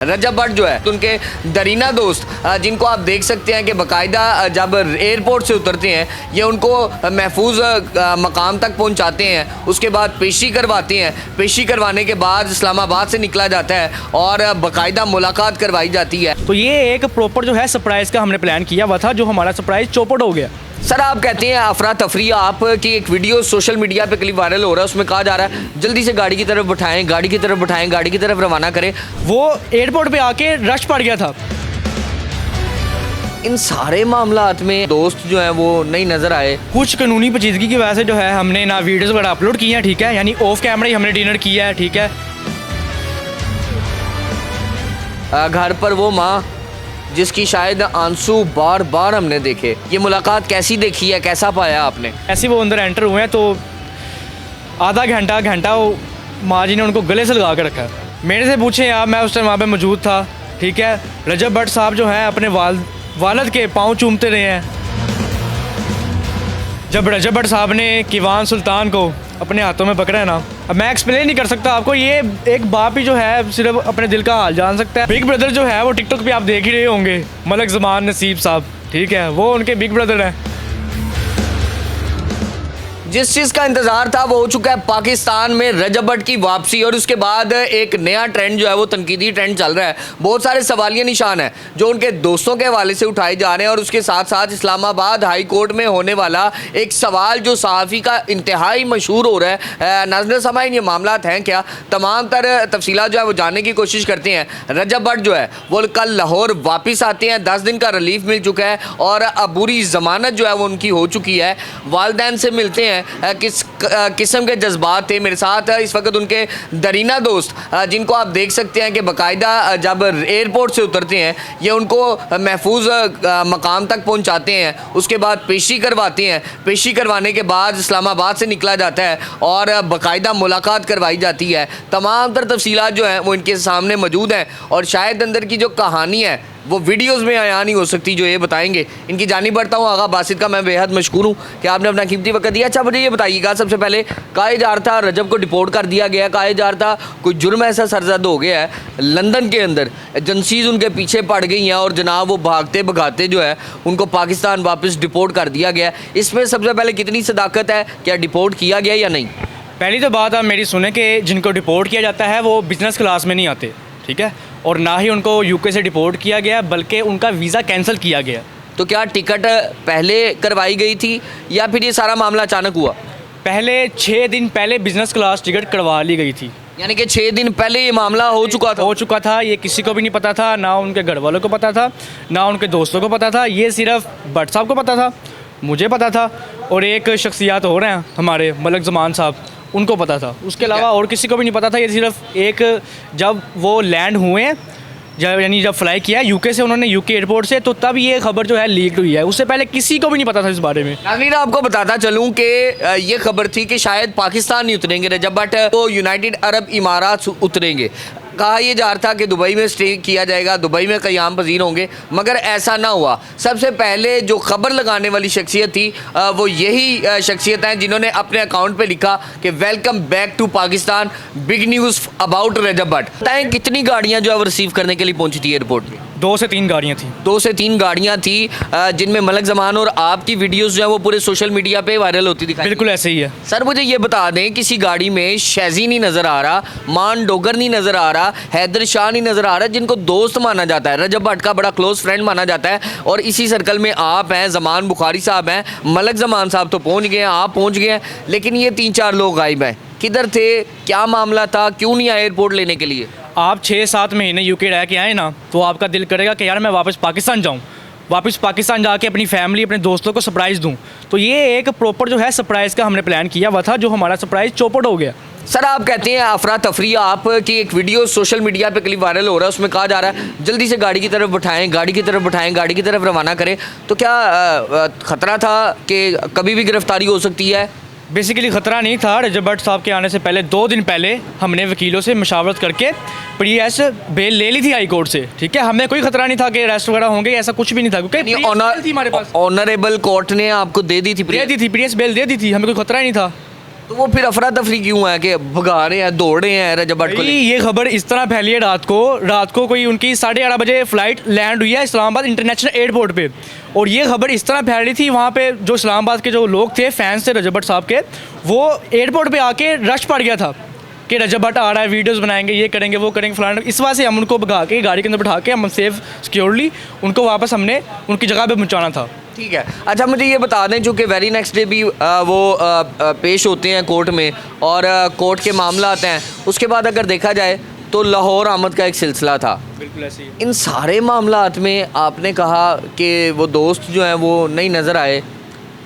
रजब भट्ट जो है उनके दरीना दोस्त जिनको आप देख सकते हैं कि बाकायदा जब एयरपोर्ट से उतरते हैं ये उनको महफूज मकाम तक पहुंचाते हैं, उसके बाद पेशी करवाते हैं। पेशी करवाने के बाद इस्लामाबाद से निकला जाता है और बाकायदा मुलाकात करवाई जाती है। तो ये एक प्रॉपर जो है सरप्राइज़ का हमने प्लान किया हुआ था, जो हमारा सरप्राइज़ चौपट हो गया। सर आप कहते हैं अफरा तफरी आपकी एक वीडियो सोशल मीडिया पे क्लिप वायरल हो रहा है, उसमें कहा जा रहा है जल्दी से गाड़ी की तरफ बैठाएं, गाड़ी की तरफ बैठाएं, गाड़ी की तरफ रवाना करें। वो एयरपोर्ट पे आके रश पड़ गया था। इन सारे मामलात में दोस्त जो हैं वो नहीं नज़र आए। कुछ कानूनी पेचीदगी की वजह से जो है हमने ना वीडियोज़ वगैरह अपलोड किए हैं, ठीक है, यानी ऑफ कैमरा ही हमने डिनर किया है, ठीक है। घर पर वो माँ जिसकी शायद आंसू बार बार हमने देखे, ये मुलाकात कैसी देखी है, कैसा पाया आपने? ऐसे वो अंदर एंटर हुए हैं तो आधा घंटा वो माँ जी ने उनको गले से लगा कर रखा है। मेरे से पूछे आप, मैं उस टाइम वहाँ पे मौजूद था, ठीक है। रजब भट्ट साहब जो हैं अपने वालिद के पाँव चूमते रहे हैं। जब रजब भट्ट साहब ने किवान सुल्तान को अपने हाथों में पकड़ा है ना, अब मैं एक्सप्लेन नहीं कर सकता आपको, ये एक बाप ही जो है सिर्फ अपने दिल का हाल जान सकता है। बिग ब्रदर जो है वो टिकटॉक पे आप देख ही रहे होंगे, मलक ज़मान नसीब साहब, ठीक है, वो उनके बिग ब्रदर हैं। जिस चीज़ का इंतज़ार था वो हो चुका है, पाकिस्तान में रजब भट्ट की वापसी। और उसके बाद एक नया ट्रेंड जो है वो तनकीदी ट्रेंड चल रहा है। बहुत सारे सवालिया निशान हैं जो उनके दोस्तों के हवाले से उठाए जा रहे हैं। और उसके साथ साथ इस्लामाबाद हाई कोर्ट में होने वाला एक सवाल जो सहाफ़ी का इंतहाई मशहूर हो रहा है। नाज़रीन सामाईन, ये मामला हैं क्या, तमाम तर तफसीलात जो है वो जानने की कोशिश करते हैं। रजब भट्ट जो है वो कल लाहौर वापस आते हैं, 10 दिन का रिलीफ मिल चुका है और अबूरी ज़मानत जो है वो उनकी हो चुकी है। वालिदैन से मिलते हैं, किस किस्म के जज्बात थे। मेरे साथ इस वक्त उनके दरीना दोस्त जिनको आप देख सकते हैं कि बाकायदा जब एयरपोर्ट से उतरते हैं ये उनको महफूज मकाम तक पहुंचाते हैं, उसके बाद पेशी करवाते हैं। पेशी करवाने के बाद इस्लामाबाद से निकला जाता है और बाकायदा मुलाकात करवाई जाती है। तमाम तर तफसीलात जो हैं वो इनके सामने मौजूद हैं और शायद अंदर की जो कहानी है वो वीडियोस में आया नहीं हो सकती जो ये बताएंगे। इनकी जानी बढ़ता हूँ आगा बासित का मैं बेहद मशकूर हूँ कि आपने अपना कीमती वक्त दिया। अच्छा मुझे ये बताइएगा, सबसे पहले कहा जा रहा था रजब को डिपोर्ट कर दिया गया, कहा जा रहा था कोई जुर्म ऐसा सरजद हो गया है लंदन के अंदर, एजेंसीज उनके पीछे पड़ गई हैं और जनाब वो भागते भगाते जो है उनको पाकिस्तान वापस डिपोर्ट कर दिया गया। इसमें सबसे पहले कितनी सदाकत है, क्या डिपोर्ट किया गया या नहीं? पहली तो बात आप मेरी सुने कि जिनको डिपोर्ट किया जाता है वो बिज़नेस क्लास में नहीं आते, ठीक है, और ना ही उनको यूके से डिपोर्ट किया गया बल्कि उनका वीज़ा कैंसिल किया गया। तो क्या टिकट पहले करवाई गई थी या फिर ये सारा मामला अचानक हुआ? पहले 6 दिन पहले बिज़नेस क्लास टिकट करवा ली गई थी, यानी कि 6 दिन पहले ये मामला हो चुका था। ये किसी को भी नहीं पता था, ना उनके घर वालों को पता था, ना उनके दोस्तों को पता था। ये सिर्फ भट्ट साहब को पता था, मुझे पता था और एक शख्सियत हो रहे हैं हमारे मलक ज़मान साहब, उनको पता था। उसके अलावा और किसी को भी नहीं पता था। ये सिर्फ एक जब वो लैंड हुए हैं, जब फ्लाई किया यूके से उन्होंने, यूके एयरपोर्ट से, तो तब ये खबर जो है लीक हुई है। उससे पहले किसी को भी नहीं पता था इस बारे में। नाज़रीन आपको बताता चलूँ कि ये खबर थी कि शायद पाकिस्तान नहीं उतरेंगे रजब भट्ट, तो यूनाइटेड अरब इमारात उतरेंगे। कहा यह जा रहा था कि दुबई में स्टे किया जाएगा, दुबई में क़याम पज़ीर होंगे, मगर ऐसा ना हुआ। सबसे पहले जो खबर लगाने वाली शख्सियत थी वो यही शख्सियत हैं जिन्होंने अपने अकाउंट पे लिखा कि welcome back to Pakistan, big news about Rajab Bhatt. बताएं कितनी गाड़ियाँ जो है वो रिसीव करने के लिए पहुँची थी एयरपोर्ट में? 2 से 3 गाड़ियाँ थी। 2 से 3 गाड़ियाँ थी जिनमें मलक ज़मान और आपकी वीडियोस जो है वो पूरे सोशल मीडिया पे वायरल होती दिखाई। बिल्कुल ऐसे ही है सर। मुझे ये बता दें, किसी गाड़ी में शैजी नहीं नज़र आ रहा, मान डोगर नहीं नज़र आ रहा, हैदर शाह नहीं नज़र आ रहा, जिनको दोस्त माना जाता है, रजब भट्ट का बड़ा क्लोज फ्रेंड माना जाता है। और इसी सर्कल में आप हैं, ज़मान बुखारी साहब हैं, मलक ज़मान साहब तो पहुँच गए हैं, आप पहुँच गए हैं, लेकिन ये 3-4 लोग गायब हैं। किधर थे, क्या मामला था, क्यों नहीं आए एयरपोर्ट लेने के लिए? आप 6-7 महीने यूके रह के आए ना, तो आपका दिल करेगा कि यार मैं वापस पाकिस्तान जाऊं, वापस पाकिस्तान जाके अपनी फैमिली, अपने दोस्तों को सरप्राइज़ दूं। तो ये एक प्रॉपर जो है सरप्राइज़ का हमने प्लान किया हुआ था, जो हमारा सरप्राइज़ चौपट हो गया। सर आप कहते हैं अफरा तफरी आपकी एक वीडियो सोशल मीडिया पे क्लिप वायरल हो रहा है, उसमें कहा जा रहा है जल्दी से गाड़ी की तरफ बैठाएं, गाड़ी की तरफ बैठाएं, गाड़ी की तरफ रवाना करें। तो क्या ख़तरा था कि कभी भी गिरफ्तारी हो सकती है? बेसिकली ख़तरा नहीं था। रजब भट्ट साहब के आने से पहले 2 दिन पहले हमने वकीलों से मशावरत करके प्री-एस बेल ले ली थी हाई कोर्ट से, ठीक है। हमें कोई ख़तरा नहीं था कि अरेस्ट वगैरह होंगे, ऐसा कुछ भी नहीं था, क्योंकि हमारे पास ऑनरेबल कोर्ट ने आपको दे दी थी, प्री-एस बेल दे दी थी, हमें कोई ख़तरा ही नहीं था। तो वो फिर अफरा तफरी क्यों है कि भगा रहे हैं, दौड़ रहे हैं रजब भट्ट को भाई लेके? ये खबर इस तरह फैली है रात को कोई उनकी 11:30 बजे फ़्लाइट लैंड हुई है इस्लामाबाद इंटरनेशनल एयरपोर्ट पे, और ये खबर इस तरह फैल रही थी वहाँ पे जो इस्लामाबाद के जो लोग थे, फैंस थे रजब भट्ट साहब के, वो एयरपोर्ट पे आके रश पड़ गया था कि रजब भट्ट आ रहा है, वीडियोस बनाएंगे, ये करेंगे, वो करेंगे, फलाना। इस वजह से हम उनको भगा के गाड़ी के अंदर बैठा के हम सेफ सिक्योरली उनको वापस हमने उनकी जगह पे पहुँचाना था। ठीक है, अच्छा मुझे ये बता दें, चूँकि वेरी नेक्स्ट डे भी वो पेश होते हैं कोर्ट में और कोर्ट के मामला आते हैं, उसके बाद अगर देखा जाए तो लाहौर आमद का एक सिलसिला था। बिल्कुल ऐसे ही। इन सारे मामलात में आपने कहा कि वो दोस्त जो हैं वो नहीं नज़र आए,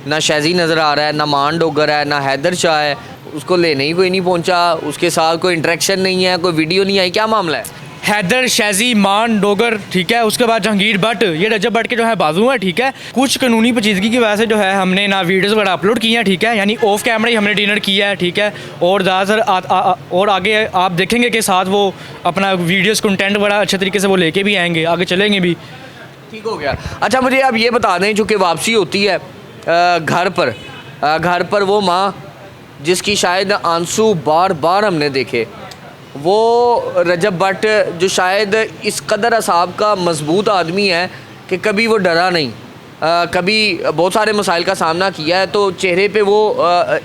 ना शैजी नज़र आ रहा है, ना मान डोगर है, ना हैदर शाह है, उसको लेने ही कोई नहीं पहुंचा, उसके साथ कोई इंटरेक्शन नहीं है, कोई वीडियो नहीं आई, क्या मामला है? हैदर, शैजी, मान डोगर, ठीक है, उसके बाद जहांगीर भट्ट, ये रजब भट्ट के जो है बाजू हैं, ठीक है। कुछ कानूनी पेचीदगी की वजह से जो है हमने ना वीडियोस वगैरह अपलोड किए हैं, ठीक है, यानी ऑफ कैमरा ही हमने डिनर किया है, ठीक है, और ज़्यादातर और आगे आप देखेंगे कि साथ वो अपना वीडियोस कंटेंट बड़ा अच्छे तरीके से वो लेके भी आएंगे, आगे चलेंगे भी। ठीक हो गया। अच्छा मुझे आप ये बता दें, चूँकि वापसी होती है घर पर वो माँ जिसकी शायद आंसू बार बार हमने देखे, वो रजब भट्ट जो शायद इस कदर असाब का मजबूत आदमी है कि कभी वो डरा नहीं, कभी बहुत सारे मसाइल का सामना किया है, तो चेहरे पे वो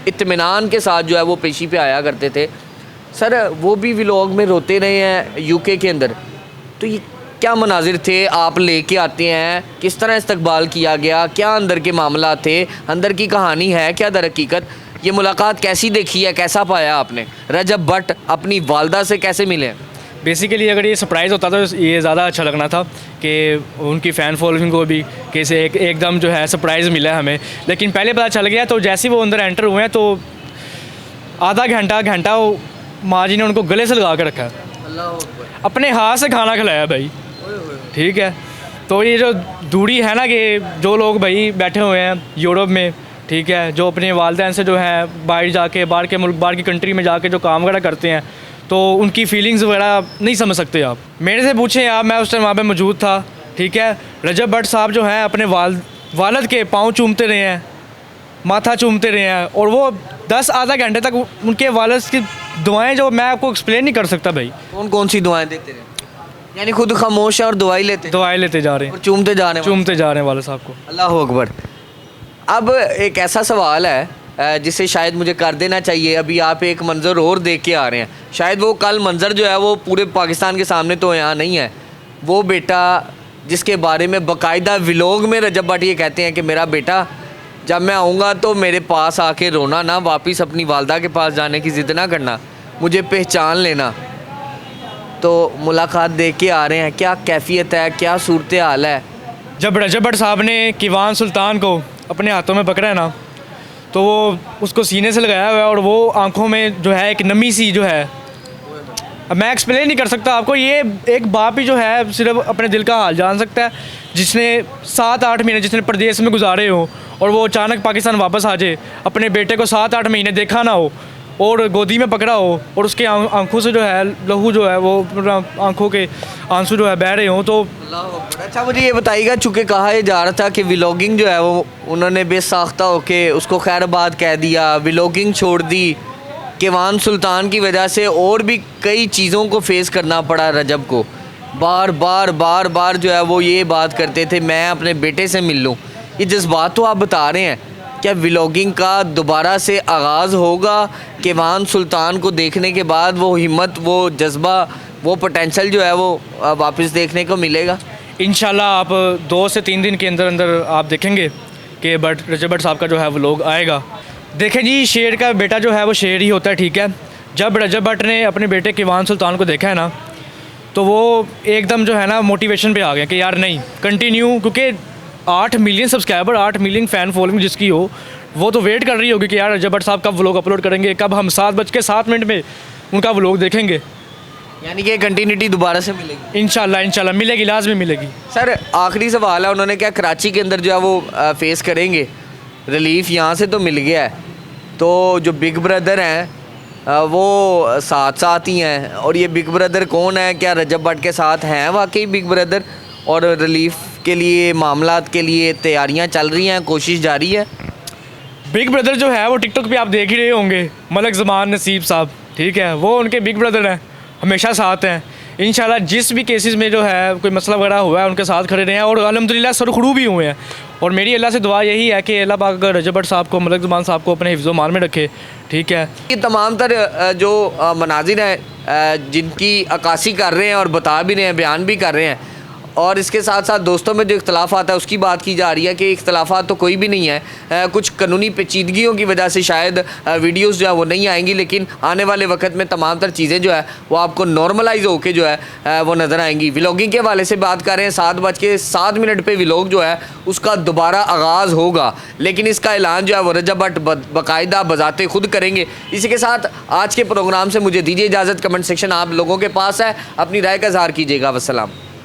इत्मीनान के साथ जो है वो पेशी पे आया करते थे। सर वो भी व्लॉग में रोते रहे हैं यूके के अंदर, तो ये क्या मनाजिर थे? आप लेके आते हैं, किस तरह इस्तकबाल किया गया, क्या अंदर के मामला थे, अंदर की कहानी है क्या दर हकीकत? ये मुलाकात कैसी देखी है, कैसा पाया आपने? रजब भट्ट अपनी वालदा से कैसे मिले? बेसिकली अगर ये सरप्राइज़ होता तो ये ज़्यादा अच्छा लगना था कि उनकी फ़ैन फॉलोइंग को भी कैसे एकदम जो है सरप्राइज़ मिला हमें, लेकिन पहले पता चल गया। तो जैसे ही वो अंदर एंटर हुए हैं तो आधा घंटा वो माँ जी ने उनको गले से लगा कर रखा है, अपने हाथ से खाना खिलाया भाई, ठीक है। तो ये जो दूरी है ना कि जो लोग भाई बैठे हुए हैं यूरोप में, ठीक है, जो अपने वालिदैन से जो है बाहर जाके बाहर के मुल्क, बाहर की कंट्री में जाके जो काम वगैरह करते हैं, तो उनकी फीलिंग्स वगैरह नहीं समझ सकते आप। मेरे से पूछें आप, मैं उस टाइम वहाँ पे मौजूद था, ठीक है। रजब भट्ट साहब जो हैं अपने वालिद के पाँव चूमते रहे हैं, माथा चूमते रहे हैं, और वो 10 आधा घंटे तक उनके वालिद की दुआएं जो मैं आपको एक्सप्लेन नहीं कर सकता भाई। कौन सी दुआएं देते रहे? यानी खुद खामोश है और दवाई लेते जा रहे हैं और चूमते जा रहे हैं वाले साहब को। अल्लाह अकबर। अब एक ऐसा सवाल है जिसे शायद मुझे कर देना चाहिए। अभी आप एक मंज़र और देख के आ रहे हैं, शायद वो कल मंज़र जो है वो पूरे पाकिस्तान के सामने तो यहाँ नहीं है। वो बेटा जिसके बारे में बाकायदा व्लॉग में रजब भट्ट ये कहते हैं कि मेरा बेटा जब मैं आऊँगा तो मेरे पास आके रोना ना, वापस अपनी वालदा के पास जाने की ज़िद ना करना, मुझे पहचान लेना। तो मुलाकात देख के आ रहे हैं, क्या कैफियत है, क्या सूरत हाल है? जब रजब भट्ट साहब ने कीवान सुल्तान को अपने हाथों में पकड़ा है ना, तो वो उसको सीने से लगाया हुआ है और वो आंखों में जो है एक नमी सी जो है, अब मैं एक्सप्लेन नहीं कर सकता आपको। ये एक बाप ही जो है सिर्फ अपने दिल का हाल जान सकता है, जिसने 7-8 महीने जिसने प्रदेश में गुजारे हो और वो अचानक पाकिस्तान वापस आ जाए, अपने बेटे को 7-8 महीने देखा ना हो और गोदी में पकड़ा हो और उसके आंखों से जो है लहू जो है वो आंखों के आंसू जो है बह रहे हों, तो अच्छा मुझे ये बताइएगा, चूँकि कहा यह जा रहा था कि व्लॉगिंग जो है वो उन्होंने बेसाख्ता होके उसको खैराबाद कह दिया, व्लॉगिंग छोड़ दी, कीवान सुल्तान की वजह से और भी कई चीज़ों को फेस करना पड़ा रजब को। बार बार जो है वो ये बात करते थे मैं अपने बेटे से मिल लूँ। ये जज्बात तो आप बता रहे हैं, क्या व्लॉगिंग का दोबारा से आगाज़ होगा? कीवान सुल्तान को देखने के बाद वो हिम्मत, वो जज्बा, वो पोटेंशियल जो है वो वापस देखने को मिलेगा? इंशाल्लाह आप 2 से 3 दिन के अंदर अंदर आप देखेंगे कि रजब भट्ट साहब का जो है व्लॉग आएगा। देखें जी, शेर का बेटा जो है वो शेर ही होता है, ठीक है। जब रजब भट्ट ने अपने बेटे कीवान सुल्तान को देखा है ना, तो वो एकदम जो है ना मोटिवेशन पे आ गया कि यार नहीं कंटिन्यू, क्योंकि 8 million subscriber, 8 million fan following जिसकी हो, वो तो वेट कर रही होगी कि यार रजब भट्ट साहब कब व्लॉग अपलोड करेंगे, कब हम 7:07 में उनका व्लॉग देखेंगे। यानी कि कंटिन्यूटी दोबारा से मिलेगी? इंशाल्लाह मिलेगी, लाजमी मिलेगी। सर आखिरी सवाल है, उन्होंने क्या कराची के अंदर जो है वो फेस करेंगे? रिलीफ यहाँ से तो मिल गया है, तो जो बिग ब्रदर हैं वो साथ ही हैं, और ये बिग ब्रदर कौन है? क्या रजब भट्ट के साथ हैं वाकई बिग ब्रदर? और रिलीफ के लिए, मामलात के लिए तैयारियां चल रही हैं, कोशिश जारी है? बिग ब्रदर जो है वो टिकटॉक पे आप देख ही रहे होंगे, मलक ज़मान नसीब साहब, ठीक है, वो उनके बिग ब्रदर हैं, हमेशा साथ हैं। इंशाल्लाह जिस भी केसेस में जो है कोई मसला वगैरह हुआ है उनके साथ खड़े रहे हैं और अल्हम्दुलिल्लाह सुरखरू भी हुए हैं। और मेरी अल्लाह से दुआ यही है कि अल्लाह पाक रजब भट्ट साहब को, मलक ज़मान साहब को अपने हिफ्ज़ मान में रखे, ठीक है। ये तमाम तर जो मनाजिर हैं जिनकी अक्कासी कर रहे हैं और बता भी रहे हैं, बयान भी कर रहे हैं, और इसके साथ साथ दोस्तों में जो इख्तलाफात है उसकी बात की जा रही है कि इख्तलाफात तो कोई भी नहीं है, कुछ कानूनी पेचीदगियों की वजह से शायद वीडियोस जो है वो नहीं आएंगी, लेकिन आने वाले वक्त में तमाम तर चीज़ें जो है वो आपको नॉर्मलाइज होके जो है वो नज़र आएंगी। व्लॉगिंग के हवाले से बात कर रहे हैं, 7:07 पे व्लॉग जो है उसका दोबारा आगाज़ होगा, लेकिन इसका ऐलान जो है वो रजब भट्ट बाकायदा बजाते खुद करेंगे। इसी के साथ आज के प्रोग्राम से मुझे दीजिए इजाज़त। कमेंट सेक्शन आप लोगों के पास है, अपनी राय का इज़हार कीजिएगा। वस्सलाम।